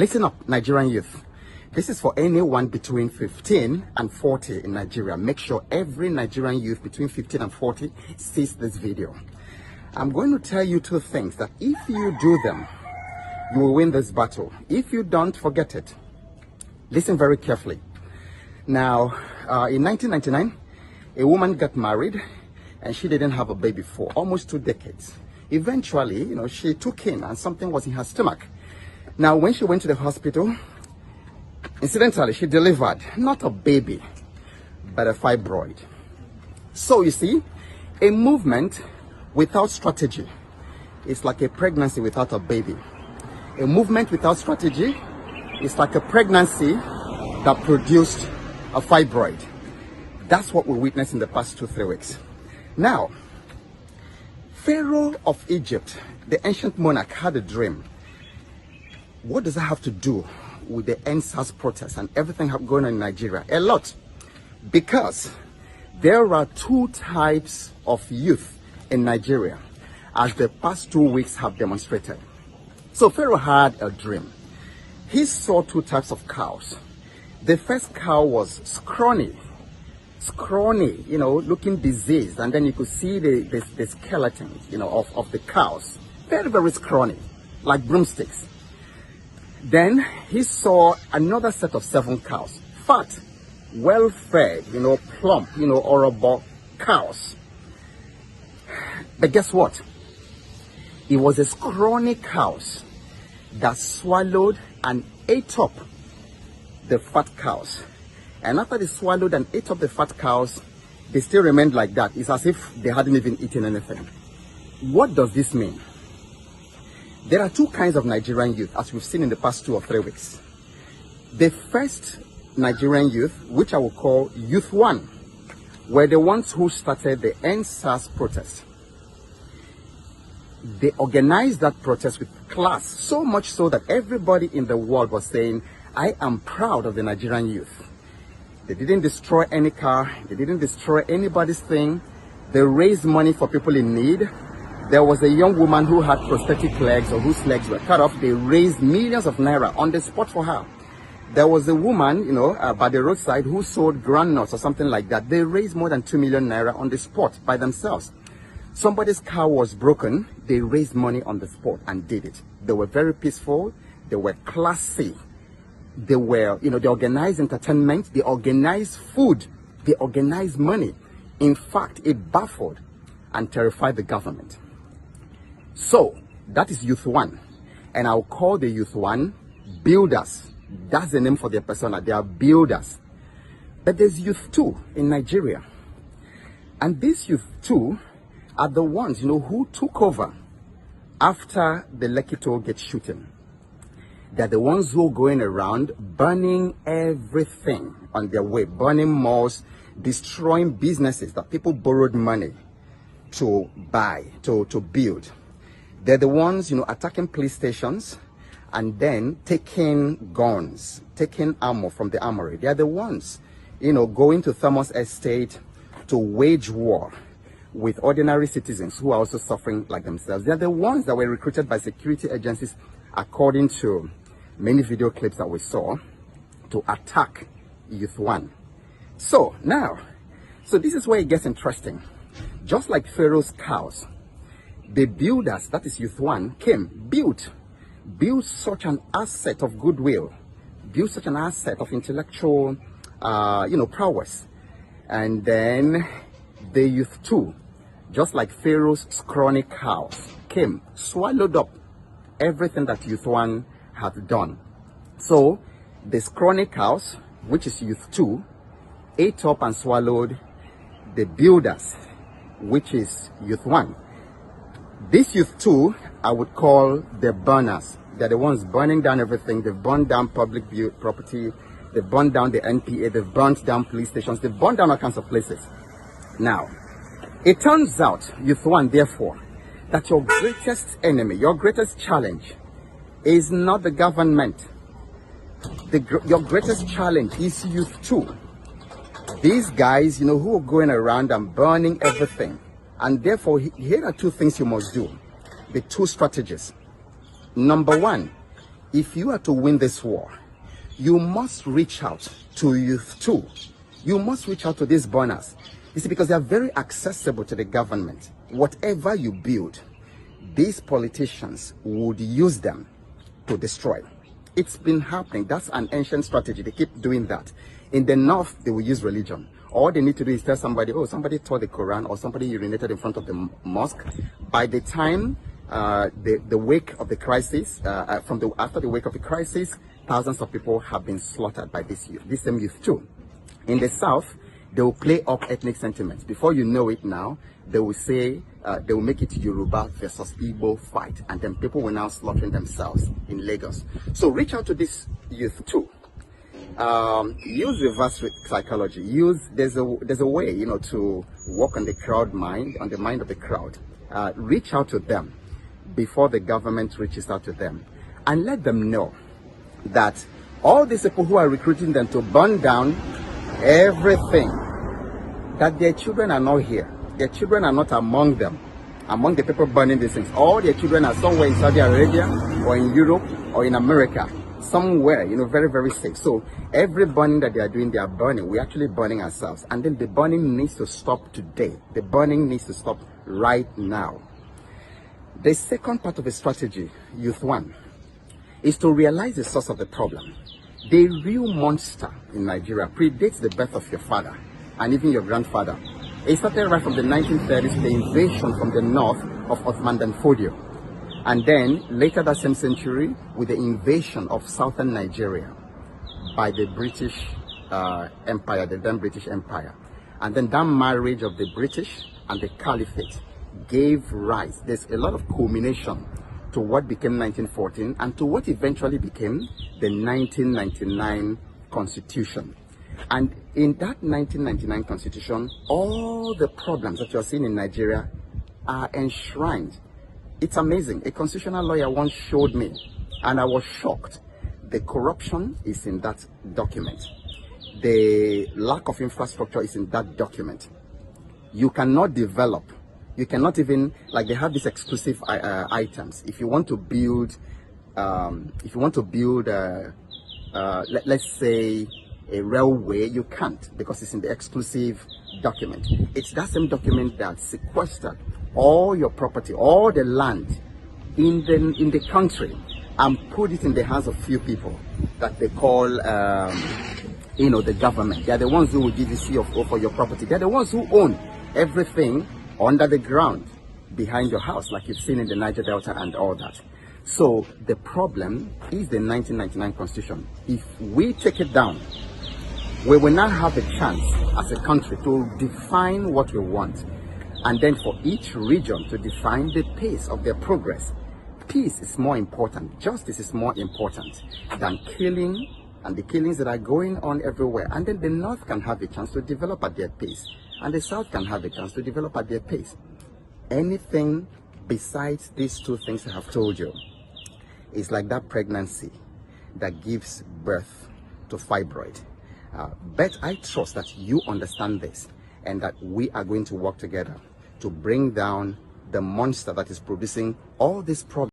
Listen up, Nigerian youth. This is for anyone between 15 and 40 in Nigeria. Make sure every Nigerian youth between 15 and 40 sees this video. I'm going to tell you two things that if you do them, you will win this battle. If you don't, forget it. Listen very carefully. Now, in 1999, a woman got married and she didn't have a baby for almost 2 decades. Eventually, she took in and something was in her stomach. Now, when she went to the hospital, incidentally, she delivered not a baby, but a fibroid. So you see, a movement without strategy is like a pregnancy without a baby. A movement without strategy is like a pregnancy that produced a fibroid. That's what we witnessed in the past 2-3 weeks. Now, Pharaoh of Egypt, the ancient monarch, had a dream. What does that have to do with the NSAS protests and everything going on in Nigeria? A lot. Because there are 2 types of youth in Nigeria, as the past 2 weeks have demonstrated. So Pharaoh had a dream. He saw 2 types of cows. The first cow was scrawny, looking diseased, and then you could see the skeletons, of the cows. Very, very scrawny, like broomsticks. Then he saw another set of 7 cows, fat, well-fed, plump, horrible cows. But guess what? It was a scrawny cows that swallowed and ate up the fat cows. And after they swallowed and ate up the fat cows, they still remained like that. It's as if they hadn't even eaten anything. What does this mean? There are 2 kinds of Nigerian youth, as we've seen in the past 2 or 3 weeks. The first Nigerian youth, which I will call Youth 1, were the ones who started the NSAS protest. They organized that protest with class, so much so that everybody in the world was saying, I am proud of the Nigerian youth. They didn't destroy any car. They didn't destroy anybody's thing. They raised money for people in need. There was a young woman who had prosthetic legs or whose legs were cut off. They raised millions of naira on the spot for her. There was a woman, by the roadside who sold groundnuts or something like that. They raised more than 2 million naira on the spot by themselves. Somebody's car was broken. They raised money on the spot and did it. They were very peaceful. They were classy. They were, they organized entertainment. They organized food. They organized money. In fact, it baffled and terrified the government. So, that is Youth 1. And I'll call the Youth 1 builders. That's the name for their persona. They are builders. But there's Youth 2 in Nigeria. And these Youth 2 are the ones, who took over after the Lekki toll gate shooting. They're the ones who are going around burning everything on their way, burning malls, destroying businesses that people borrowed money to buy, to build. They're the ones, attacking police stations and then taking guns, taking ammo from the armory. They're the ones, going to Thomas Estate to wage war with ordinary citizens who are also suffering like themselves. They're the ones that were recruited by security agencies, according to many video clips that we saw, to attack Youth 1. So this is where it gets interesting. Just like Pharaoh's cows, the builders, that is Youth 1, came, built such an asset of goodwill, built such an asset of intellectual, prowess. And then the Youth 2, just like Pharaoh's scrawny cows, came, swallowed up everything that Youth 1 had done. So the scrawny cows, which is Youth 2, ate up and swallowed the builders, which is Youth 1. This Youth 2, I would call the burners. They're the ones burning down everything. They've burned down public property. They've burned down the NPA. They've burnt down police stations. They've burned down all kinds of places. Now, it turns out, Youth 1, therefore, that your greatest enemy, your greatest challenge is not the government. Your greatest challenge is Youth 2. These guys, who are going around and burning everything. And therefore, here are 2 things you must do. The 2 strategies. Number 1, if you are to win this war, you must reach out to youth too. You must reach out to these burners. You see, because they are very accessible to the government. Whatever you build, these politicians would use them to destroy. It's been happening. That's an ancient strategy. They keep doing that. In the north, they will use religion. All they need to do is tell somebody, oh, somebody tore the Quran or somebody urinated in front of the mosque. By the time the wake of the crisis, after the wake of the crisis, thousands of people have been slaughtered by this same youth too. In the south, they will play up ethnic sentiments. Before you know it now, they will say, they will make it Yoruba versus Igbo fight. And then people will now slaughtering themselves in Lagos. So reach out to this youth too. Use reverse psychology. There's a way, you know, to work on the crowd mind, on the mind of the crowd. Reach out to them before the government reaches out to them. And let them know that all these people who are recruiting them to burn down everything, that their children are not here. Their children are not among them, among the people burning these things. All their children are somewhere in Saudi Arabia or in Europe or in America, somewhere, you know, very, very safe. So every burning that they are doing, they are burning. We're actually burning ourselves. And then the burning needs to stop today. The burning needs to stop right now. The second part of the strategy, Youth One, is to realize the source of the problem. The real monster in Nigeria predates the birth of your father and even your grandfather. It started right from the 1930s, the invasion from the north of Ottoman Dan Fodio. And then later that same century, with the invasion of southern Nigeria by the British Empire, the then British Empire. And then that marriage of the British and the Caliphate gave rise. There's a lot of culmination to what became 1914 and to what eventually became the 1999 Constitution. And in that 1999 Constitution, all the problems that you're seeing in Nigeria are enshrined. It's amazing. A constitutional lawyer once showed me, and I was shocked. The corruption is in that document. The lack of infrastructure is in that document. You cannot develop. You cannot even, like, they have these exclusive items. If you want to build, let's say, a railway, you can't, because it's in the exclusive document. It's that same document that sequestered all your property, all the land in the country, and put it in the hands of few people that they call, you know, the government. They are the ones who will give you CFO for your property. They are the ones who own everything under the ground behind your house, like you've seen in the Niger Delta and all that. So the problem is the 1999 Constitution. If we take it down, we will now have a chance as a country to define what we want, and then for each region to define the pace of their progress. Peace is more important, justice is more important than killing and the killings that are going on everywhere. And then the North can have a chance to develop at their pace, and the South can have a chance to develop at their pace. Anything besides these two things I have told you is like that pregnancy that gives birth to fibroid. But I trust that you understand this, and that we are going to work together to bring down the monster that is producing all these problems.